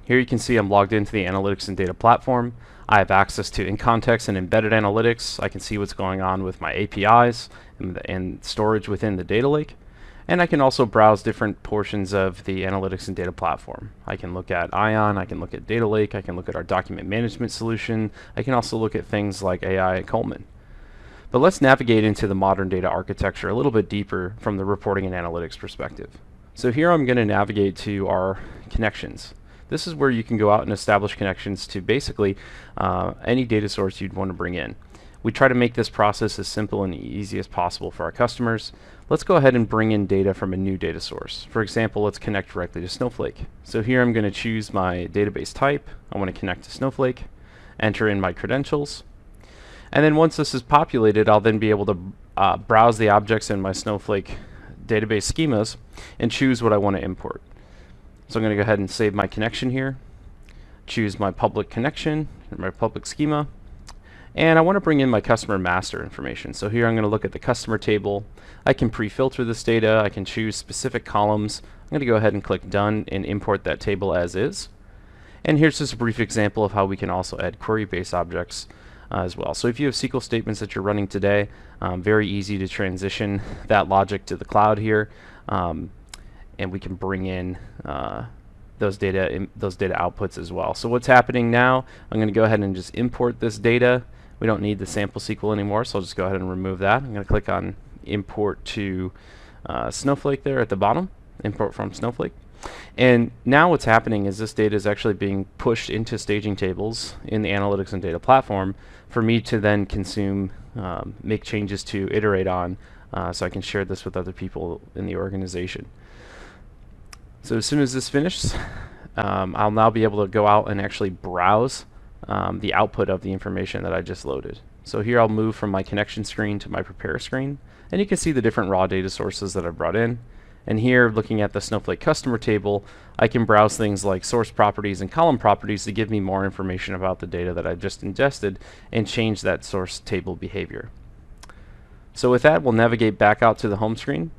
Here you can see I'm logged into the Analytics and Data platform. I have access to in-context and embedded analytics. I can see what's going on with my APIs and storage within the data lake. And I can also browse different portions of the Analytics and Data platform. I can look at Ion, I can look at Data Lake, I can look at our document management solution. I can also look at things like AI at Coleman. But let's navigate into the modern data architecture a little bit deeper from the reporting and analytics perspective. So here I'm going to navigate to our connections. This is where you can go out and establish connections to basically any data source you'd want to bring in. We try to make this process as simple and easy as possible for our customers. Let's go ahead and bring in data from a new data source. For example, let's connect directly to Snowflake. So here I'm going to choose my database type. I want to connect to Snowflake, enter in my credentials, and then once this is populated, I'll then be able to browse the objects in my Snowflake database schemas and choose what I want to import. So I'm going to go ahead and save my connection here, choose my public connection, my public schema, and I want to bring in my customer master information. So here I'm going to look at the customer table. I can pre-filter this data. I can choose specific columns. I'm going to go ahead and click done and import that table as is. And here's just a brief example of how we can also add query-based objects as well. So if you have SQL statements that you're running today, very easy to transition that logic to the cloud here. And we can bring in those data outputs as well. So what's happening now, I'm going to go ahead and just import this data. We don't need the sample SQL anymore, so I'll just go ahead and remove that. I'm going to click on import to Snowflake there at the bottom, import from Snowflake. And now what's happening is this data is actually being pushed into staging tables in the Analytics and Data platform for me to then consume, make changes to, iterate on, so I can share this with other people in the organization. So as soon as this finishes, I'll now be able to go out and actually browse the output of the information that I just loaded. So here I'll move from my connection screen to my prepare screen, and you can see the different raw data sources that I've brought in. And here, looking at the Snowflake customer table, I can browse things like source properties and column properties to give me more information about the data that I just ingested and change that source table behavior. So with that, we'll navigate back out to the home screen.